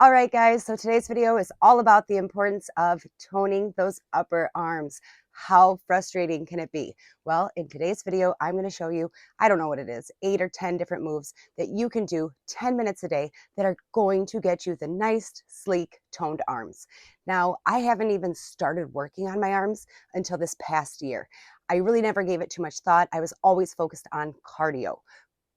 All right, guys, so today's video is all about the importance of toning those upper arms. How frustrating can it be? Well, in today's video, I'm going to show you, I don't know what it is, 8 or 10 different moves that you can do 10 minutes a day that are going to get you the nice, sleek, toned arms. Now, I haven't even started working on my arms until this past year. I really never gave it too much thought. I was always focused on cardio.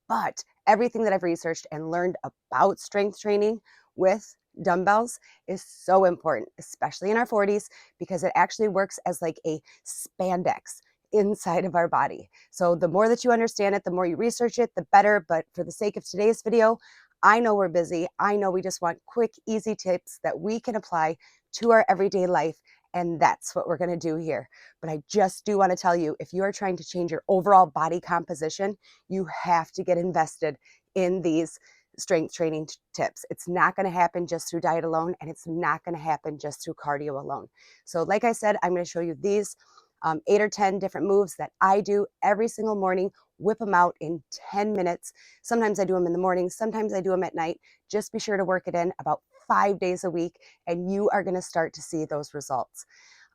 But everything that I've researched and learned about strength training with dumbbells is so important, especially in our 40s, because it actually works as like a spandex inside of our body. So the more that you understand it, the more you research it, the better. But for the sake of today's video, I know we're busy. I know we just want quick, easy tips that we can apply to our everyday life. And that's what we're going to do here. But I just do want to tell you, if you are trying to change your overall body composition, you have to get invested in these strength training tips. It's not going to happen just through diet alone, and it's not going to happen just through cardio alone. So like I said, I'm going to show you these 8 or 10 different moves that I do every single morning, whip them out in 10 minutes. Sometimes I do them in the morning, sometimes I do them at night. Just be sure to work it in about 5 days a week, and you are going to start to see those results.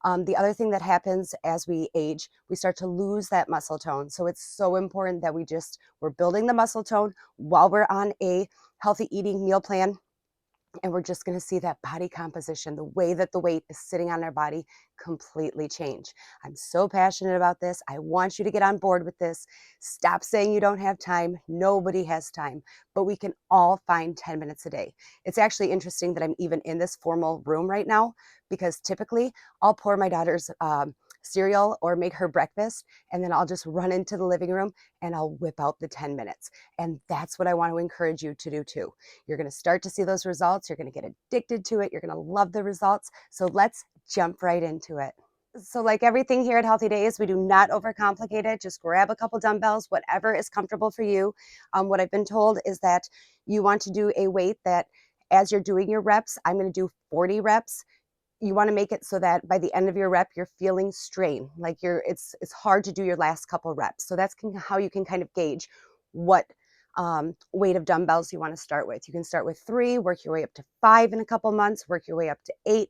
The other thing that happens as we age, we start to lose that muscle tone. So it's so important that we're building the muscle tone while we're on a healthy eating meal plan. And we're just going to see that body composition, the way that the weight is sitting on our body, completely change. I'm so passionate about this. I want you to get on board with this. Stop saying you don't have time. Nobody has time, but we can all find 10 minutes a day. It's actually interesting that I'm even in this formal room right now, because typically I'll pour my daughter's cereal or make her breakfast, and then I'll just run into the living room and I'll whip out the 10 minutes. And that's what I want to encourage you to do too. You're going to start to see those results. You're going to get addicted to it. You're going to love the results. So let's jump right into it. So like everything here at Healthy Days, we do not overcomplicate it. Just grab a couple dumbbells, whatever is comfortable for you. What I've been told is that you want to do a weight that as you're doing your reps, I'm going to do 40 reps. You want to make it so that by the end of your rep, you're feeling strain, like it's hard to do your last couple reps. So that's how you can kind of gauge what weight of dumbbells you want to start with. You can start with 3, work your way up to 5 in a couple months, work your way up to 8,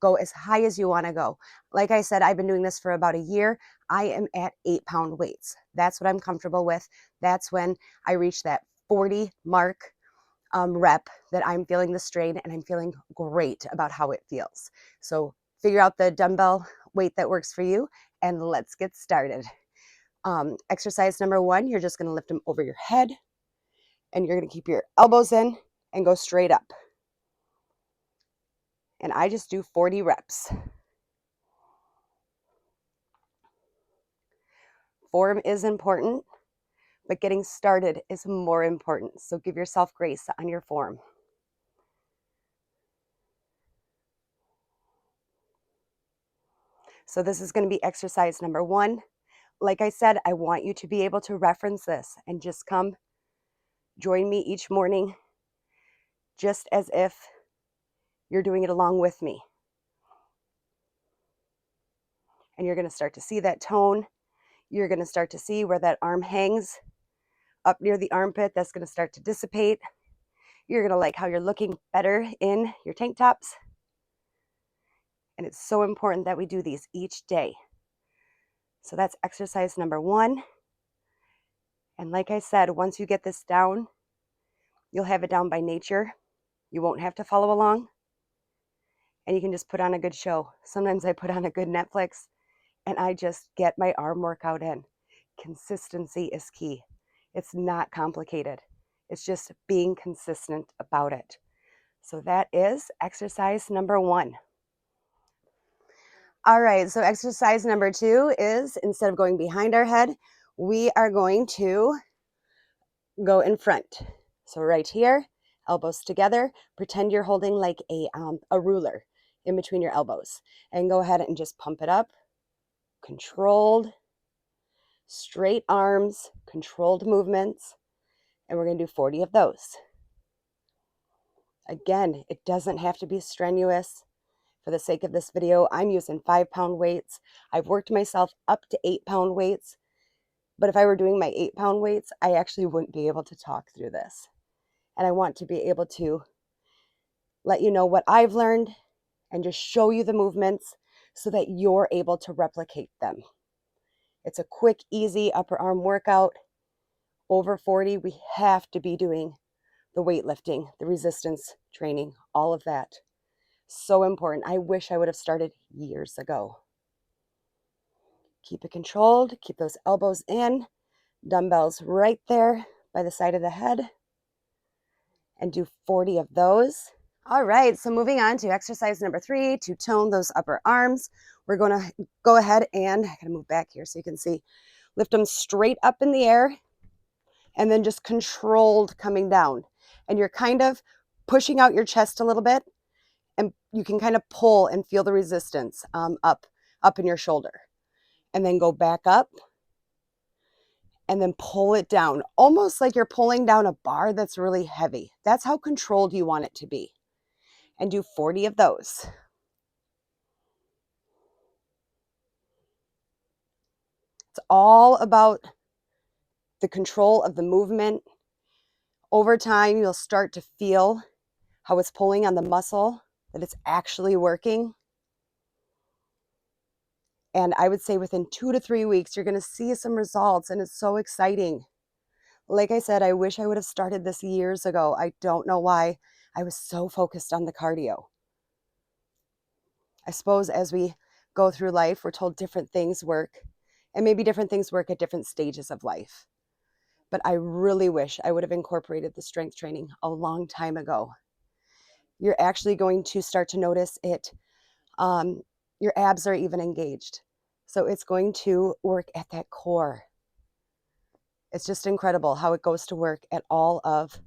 go as high as you want to go. Like I said, I've been doing this for about a year. I am at 8-pound weights. That's what I'm comfortable with. That's when I reach that 40 mark rep that I'm feeling the strain, and I'm feeling great about how it feels. So figure out the dumbbell weight that works for you, and let's get started. Exercise number 1, you're just going to lift them over your head, and you're going to keep your elbows in and go straight up. And I just do 40 reps. Form is important, but getting started is more important. So give yourself grace on your form. So this is going to be exercise number 1. Like I said, I want you to be able to reference this and just come join me each morning, just as if you're doing it along with me. And you're going to start to see that tone. You're going to start to see where that arm hangs up near the armpit. That's going to start to dissipate. You're going to like how you're looking better in your tank tops. And it's so important that we do these each day. So that's exercise number 1. And like I said, once you get this down, you'll have it down by nature. You won't have to follow along. And you can just put on a good show. Sometimes I put on a good Netflix and I just get my arm workout in. Consistency is key. It's not complicated. It's just being consistent about it. So that is exercise number 1. All right, so exercise number 2 is, instead of going behind our head, we are going to go in front. So right here, elbows together, pretend you're holding like a ruler in between your elbows, and go ahead and just pump it up. Controlled, straight arms, controlled movements, and we're going to do 40 of those. Again, it doesn't have to be strenuous. For the sake of this video, I'm using 5-pound weights. I've worked myself up to 8-pound weights, but if I were doing my 8-pound weights, I actually wouldn't be able to talk through this. And I want to be able to let you know what I've learned, and just show you the movements so that you're able to replicate them. It's a quick, easy upper arm workout. Over 40, we have to be doing the weightlifting, the resistance training, all of that. So important. I wish I would have started years ago. Keep it controlled. Keep those elbows in. Dumbbells right there by the side of the head. And do 40 of those. All right, so moving on to exercise number 3 to tone those upper arms. We're going to go ahead and, I gotta move back here so you can see, lift them straight up in the air and then just controlled coming down. And you're kind of pushing out your chest a little bit, and you can kind of pull and feel the resistance up in your shoulder. And then go back up and then pull it down, almost like you're pulling down a bar that's really heavy. That's how controlled you want it to be. And do 40 of those. It's all about the control of the movement. Over time, you'll start to feel how it's pulling on the muscle, that it's actually working. And I would say within 2 to 3 weeks, you're going to see some results, and it's so exciting. Like I said, I wish I would have started this years ago. I don't know why I was so focused on the cardio. I suppose as we go through life, we're told different things work, and maybe different things work at different stages of life. But I really wish I would have incorporated the strength training a long time ago. You're actually going to start to notice it. Your abs are even engaged. So it's going to work at that core. It's just incredible how it goes to work at all of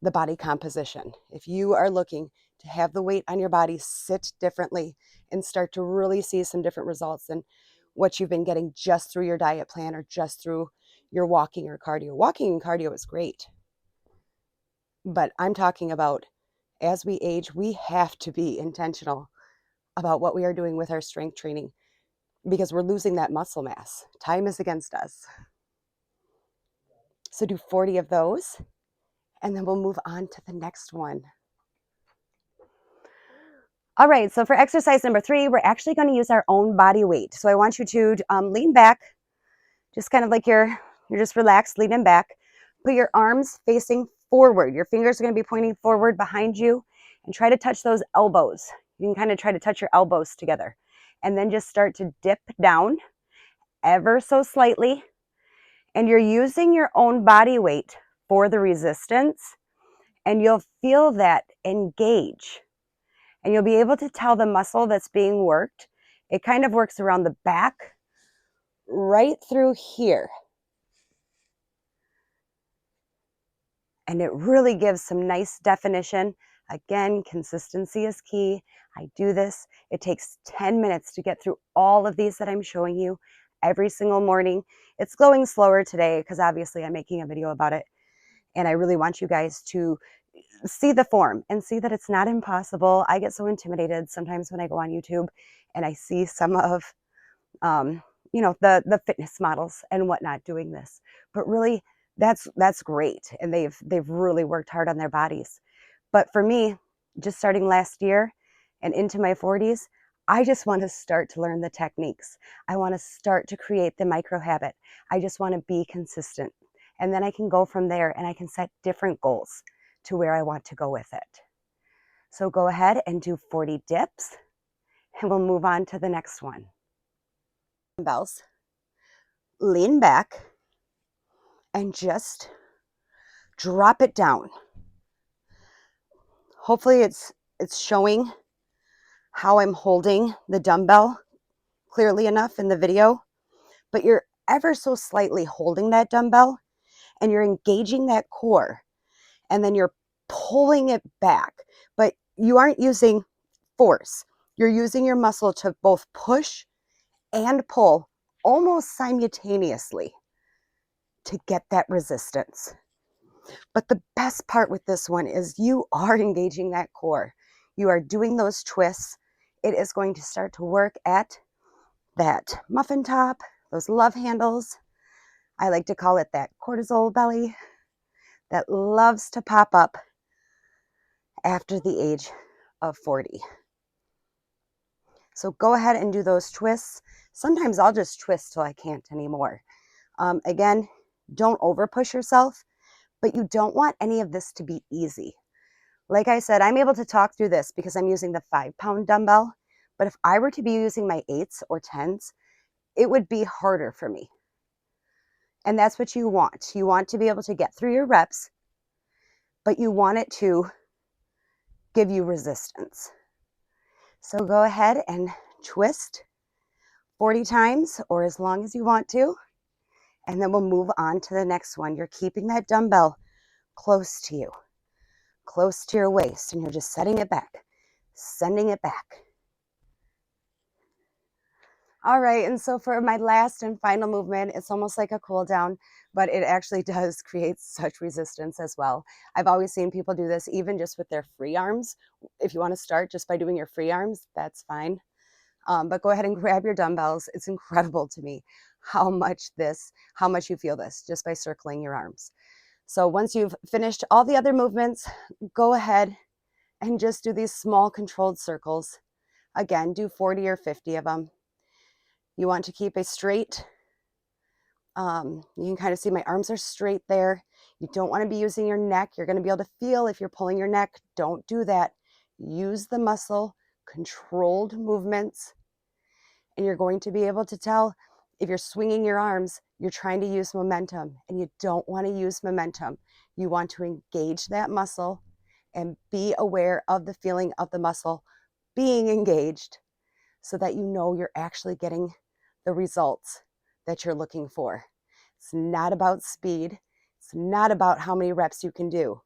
the body composition. If you are looking to have the weight on your body sit differently and start to really see some different results than what you've been getting just through your diet plan or just through your walking or cardio. Walking and cardio is great. But I'm talking about as we age, we have to be intentional about what we are doing with our strength training because we're losing that muscle mass. Time is against us. So do 40 of those, and then we'll move on to the next one. All right, so for exercise number 3, we're actually going to use our own body weight. So I want you to lean back, just kind of like you're just relaxed, leaning back. Put your arms facing forward. Your fingers are going to be pointing forward behind you, and try to touch those elbows. You can kind of try to touch your elbows together, and then just start to dip down ever so slightly. And you're using your own body weight for the resistance, and you'll feel that engage. And you'll be able to tell the muscle that's being worked. It kind of works around the back, right through here. And it really gives some nice definition. Again, consistency is key. I do this. It takes 10 minutes to get through all of these that I'm showing you every single morning. It's going slower today because obviously I'm making a video about it. And I really want you guys to see the form and see that it's not impossible. I get so intimidated sometimes when I go on YouTube and I see some of, the fitness models and whatnot doing this. But really, that's great, and they've really worked hard on their bodies. But for me, just starting last year and into my 40s, I just want to start to learn the techniques. I want to start to create the micro habit. I just want to be consistent, and then I can go from there and I can set different goals to where I want to go with it. So go ahead and do 40 dips, and we'll move on to the next one. Dumbbells, lean back, and just drop it down. Hopefully it's showing how I'm holding the dumbbell clearly enough in the video, but you're ever so slightly holding that dumbbell and you're engaging that core, and then you're pulling it back, but you aren't using force. You're using your muscle to both push and pull almost simultaneously to get that resistance. But the best part with this one is you are engaging that core. You are doing those twists. It is going to start to work at that muffin top, those love handles. I like to call it that cortisol belly that loves to pop up after the age of 40. So go ahead and do those twists. Sometimes I'll just twist till I can't anymore. Again, don't over push yourself, but you don't want any of this to be easy. Like I said, I'm able to talk through this because I'm using the 5-pound dumbbell, but if I were to be using my 8s or 10s, it would be harder for me. And that's what you want. You want to be able to get through your reps, but you want it to give you resistance. So go ahead and twist 40 times or as long as you want to, and then we'll move on to the next one. You're keeping that dumbbell close to you, close to your waist, and you're just setting it back, sending it back. All right, and so for my last and final movement, it's almost like a cool down, but it actually does create such resistance as well. I've always seen people do this even just with their free arms. If you want to start just by doing your free arms, that's fine. But go ahead and grab your dumbbells. It's incredible to me how much you feel this just by circling your arms. So once you've finished all the other movements, go ahead and just do these small controlled circles. Again, do 40 or 50 of them. You want to keep a straight, you can kind of see my arms are straight there. You don't want to be using your neck. You're going to be able to feel if you're pulling your neck. Don't do that. Use the muscle, controlled movements, and you're going to be able to tell if you're swinging your arms, you're trying to use momentum, and you don't want to use momentum. You want to engage that muscle and be aware of the feeling of the muscle being engaged so that you know you're actually getting the results that you're looking for. It's not about speed. It's not about how many reps you can do.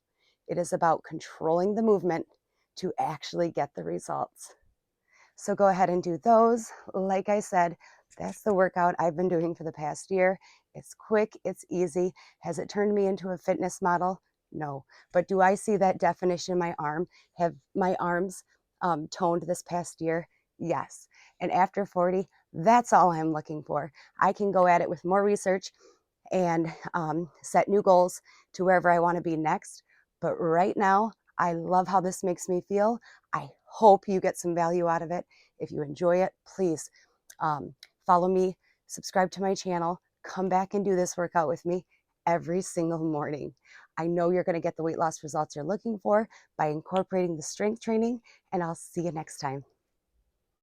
It is about controlling the movement to actually get the results. So go ahead and do those. Like I said, that's the workout I've been doing for the past year. It's quick, it's easy. Has it turned me into a fitness model? No. But do I see that definition in my arm? Have my arms toned this past year? Yes. And after 40, that's all I'm looking for. I can go at it with more research and set new goals to wherever I want to be next. But right now, I love how this makes me feel. I hope you get some value out of it. If you enjoy it, please follow me, subscribe to my channel, come back and do this workout with me every single morning. I know you're going to get the weight loss results you're looking for by incorporating the strength training, and I'll see you next time.